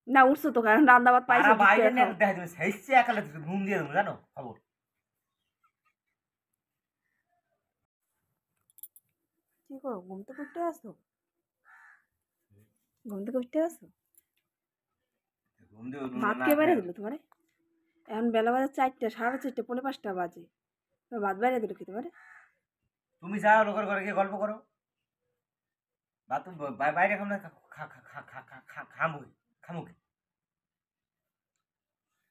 না উঠছো তো কারণ রান্না ভাত পাইছো পাড়া বাইরে নিয়ে দেখা যাবে সেইসে একালে ঘুম দিয়ে দেবো জানো খবর। কি করো ঘুম থেকে উঠতে আসো? ঘুম থেকে উঠতে আসো? ঘুম দিয়ে ভাত কে বাইরে দিল তোমারে? এখন বেলা বাজে 4টা, 4:30, 4:45 বাজে, ভাত বাইরে দিল কি তোমারে? তুমি যাও লোকের ঘরে গিয়ে গল্প করো। বা তুমি বাইরে খাম না খামুকি খামুকি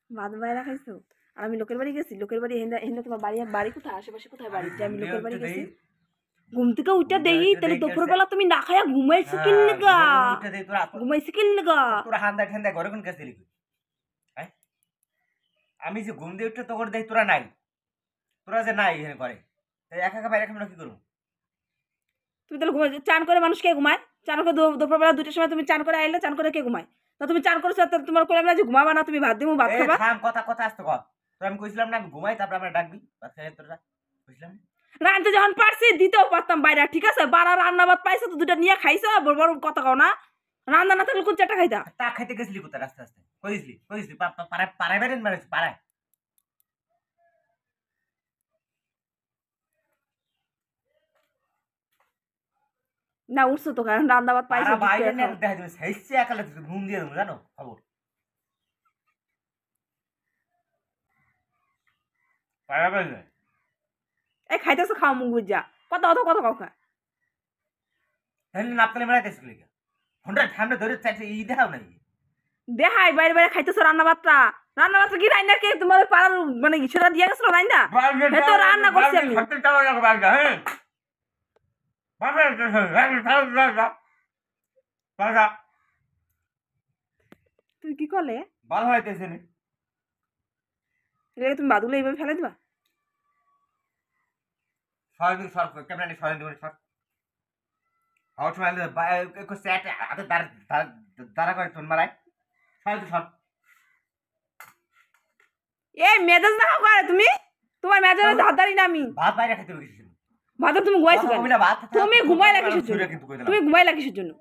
ভাত বাইরে খাইছো? আর আমি লোকের বাড়ি গেছি, লোকের বাড়ি হেন্দা তোমার বাড়ি বাড়ি কোথায়, আশেপাশে কোথায় বাড়ি যে আমি লোকের বাড়ি গেছি? ঘুম থেকে উঠে দেই তাহলে দুপুরবেলা তুমি না খাইয়া ঘুমাইছো কি লাগা? ঘুমাইছো কি লাগা? তোরা হান্দা ঠান্দা ঘরে কোন কাছে লিখি? হ্যাঁ আমি যে ঘুম দিয়ে উঠে তোর দেখ তোরা নাই, তোরা যে নাই এখানে করে একা একা বাইরে খাম না কি করবো? তুমি তাহলে ঘুমাই চান করে মানুষ কে ঘুমায়? চান করে দুপুরবেলা 2টার সময় তুমি চান করে আইলে, চান করে কে ঘুমায়? তা তুমি চান করেছো তোমার কইলাম না যে ঘুমাবা না, তুমি ভাত দিমু ভাত খাবা। থাম কথা কথা আসতে কর। তো আমি কইছিলাম না আমি ঘুমাই তারপর আমরা ডাকবি ভাত খাই তোরা কইছিলাম না? রানতে যখন পারছি দিতেও পারতাম বাইরে, ঠিক আছে? বাড়া রান্না ভাত পাইছো তো 2টা নিয়ে খাইছো, বড় বড় কথা কও না। রান্না না থাকলে কোন চাটা খাইতা? তা খাইতে গেছিলি কোথায় রাস্তা রাস্তা কইছিলি পাড়ায় পাড়ায় বেরেন মারেছি পাড়ায়। না উঠছো তো কারণ রান্না ভাত পাইছো পাড়া বাইরে নিয়ে দেখা যাবে সেইসে একালে ঘুম দিয়ে দেবো জানো খবর। পাড়া বাইরে এই খাইতেছো খাও মুখ বুঝা, কথা কথা কথা কাউ খা তাহলে নাপতালে মেলাইতেছিল কি ঘন্টা ঠান্ডা ধরে চাইছে ই দেখাও নাই দেখাই বাইরে বাইরে খাইতেছো রান্না ভাতটা। রান্না ভাতটা কি রান্না কে তোমার পাড়ার মানে সেটা দিয়ে গেছিল রান্না? তো রান্না করছি আমি। তুমি কি করলে? ভালো হইতেছে না তুমি বাদুলে এইভাবে ফেলে দিবা? সরদিন সর ক্যামেরা সরেন দিবেন সর আউট মাইলে একটু সেট হাতে দাঁড়া করে তোর মারাই সরদিন সর। এই মেজাজ না করে তুমি, তোমার মেজাজে ধারদারি না আমি। ভাত বাইরে খাইতে হবে কিছু ভাত তুমি ঘুমাইছো কেন? তুমি ঘুমাইলা কিসের জন্য? তুমি ঘুমাইলা কিসের জন্য?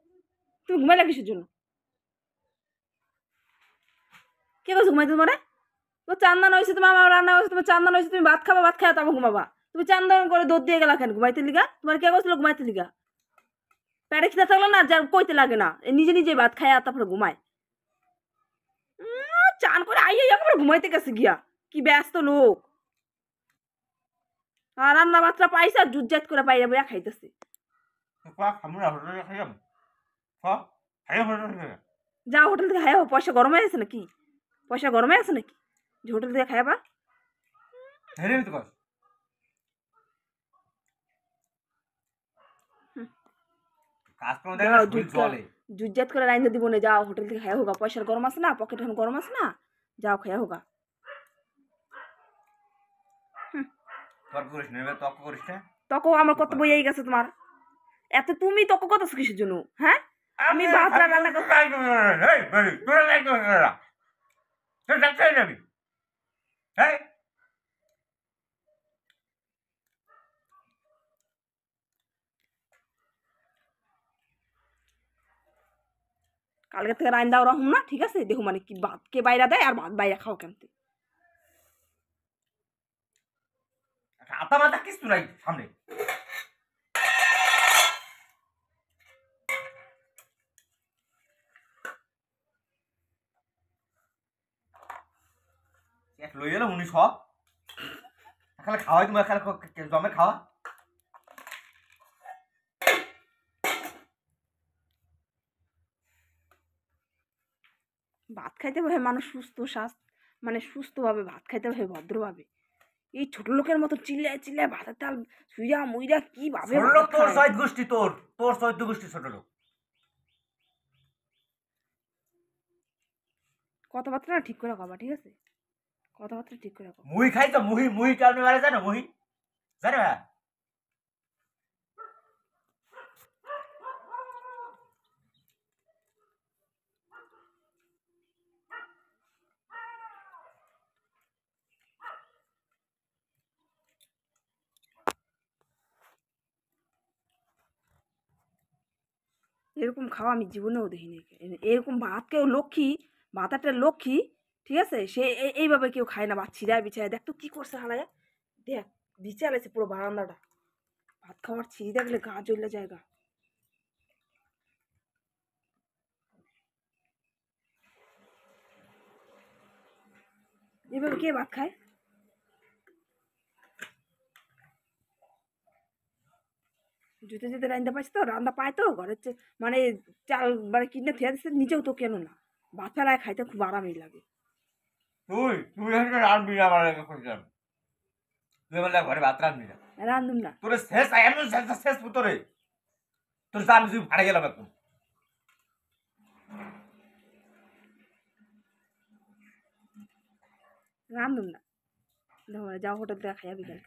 তুমি ঘুমাইলা কিসের জন্য? কে কথা ঘুমাইতে তোমারে? তো চান্দান হয়েছে, তোমার আমার রান্না হয়েছে, তোমার চান্দান হয়েছে, তুমি ভাত খাবা, ভাত খাওয়া তারপর ঘুমাবা। তুমি চান্দান করে দৌড় দিয়ে গেলা কেন ঘুমাইতে লিগা? তোমার কে বলছিল ঘুমাইতে লিগা? পেটে খিদা থাকলো না, যার কইতে লাগে না, নিজে নিজে ভাত খায় আর তারপরে ঘুমায়। চান করে আইয়া একবার ঘুমাইতে গেছে গিয়া, কি ব্যস্ত লোক। আর রান্না ভাতটা পাইছে আর জুজ্জাত করে পাইয়া বইয়া খাইতেছে। যাও হোটেল থেকে খাইয়া, পয়সা গরম হয়ে গেছে নাকি? পয়সা গরম হয়ে গেছে নাকি যে হোটেল থেকে খাইবা? জুজ্জাত করে রাইন্দা দিব না, যাও হোটেল থেকে খাইয়া হোগা। পয়সার গরম আছে না, পকেট এখন গরম আছে না, যাও খাইয়া হোগা। তক আমার কত বইয়াই গেছে তোমার, এত তুমি তক কত কিসের জন্য? হ্যাঁ আমি ভাত রান্না কালকে থেকে রাইন দাও রহম না, ঠিক আছে? দেখো মানে কি ভাত কে বাইরা দেয় আর ভাত বাইরা খাও কেমতে। আতা মাথা কিছু নাই সামনে লই এলো 19 খালে খাওয়াই তুমি খালে জমে খাওয়া। ভাত খাইতে হবে মানুষ সুস্থ স্বাস্থ্য, মানে সুস্থভাবে ভাত খাইতে হবে ভদ্রভাবে। এই ছোট লোকের মতো চিল্লায় চিল্লায় ভাতের তাল সুইরা মুইরা কি ভাবে? তোর সৈদ গোষ্ঠী, তোর সৈদ গোষ্ঠী ছোট লোক। কথাবার্তা ঠিক করে কবা, ঠিক আছে? কথাবার্তা ঠিক করে কবা। মুহি খাই তো মুহি কারণে মারা জানো মুহি জানো? এরকম খাওয়া আমি জীবনেও দেখিনি। এরকম ভাত কেউ লক্ষ্মী মাথাটা লক্ষ্মী, ঠিক আছে? সে এইভাবে কেউ খায় না, বাচ্চিরা বিছায় দেখ তো কি করছে হালায়, দেখ বিছে আলাইছে পুরো বারান্দাটা, ভাত খাওয়ার ছিঁড়ি দেখলে গা জ্বললে জায়গা। এভাবে কে ভাত খায়? জুতে জুতে রান্দা পাইছে তো, রান্দা পায় তো ঘরের মানে চাল মানে কিনে খেয়ে দিচ্ছে, নিজেও তো কেন না, ভাত ফেলায় খাইতে খুব আরামই লাগে। তুই তুই হচ্ছে রাঁধবি না আমার আগে করছিলাম, তুই বললে ঘরে ভাত রাঁধবি না, রান্ধুম না। তোর শেষ এমন শেষ শেষ তোরে, তোর যা আমি তুই ভাড়ে গেলাম একদম। রান্ধুম না। ধর যাও হোটেল থেকে খাইয়া বিকাল,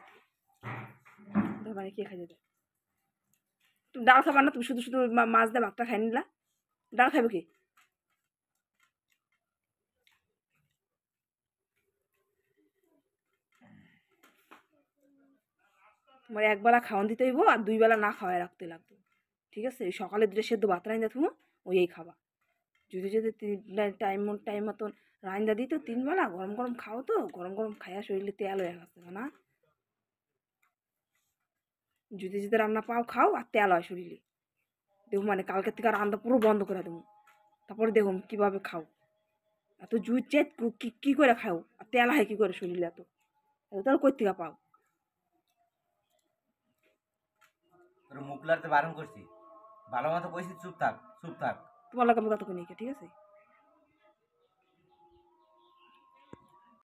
ধর মানে কে খাইতে দেয়? তুমি ডাল খাবার না? তুমি শুধু শুধু মাছ দিয়ে ভাতটা খাই নিলা, ডাল খাইবে কি? তোমার একবেলা খাওয়ান দিতে হইব আর 2 বেলা না খাওয়াই রাখতে লাগবে, ঠিক আছে? এই সকালে 2টা সেদ্ধ ভাত রাইন্দা থুমো, ওই এই খাবা। যদি যদি টাইম মতন রাইন্দা দিত 3 বেলা, গরম গরম খাও তো, গরম গরম খাইয়া শরীরে তেল হয়ে গেছে না? যদি যদি রান্না পাও খাও আর তেল হয় শরীরে, দেখো মানে কালকের থেকে রান্না পুরো বন্ধ করে দেবো, তারপরে দেখো কিভাবে খাও। এত জুই চেত কি করে খাও আর তেল হয় কি করে শরীরে? এত এত তেল কই থেকে পাও? তোর মুখ লাড়তে বারণ করছি, ভালো মতো কইছি চুপ থাক চুপ থাক। তোমার লাগে আমি কথা কই, ঠিক আছে?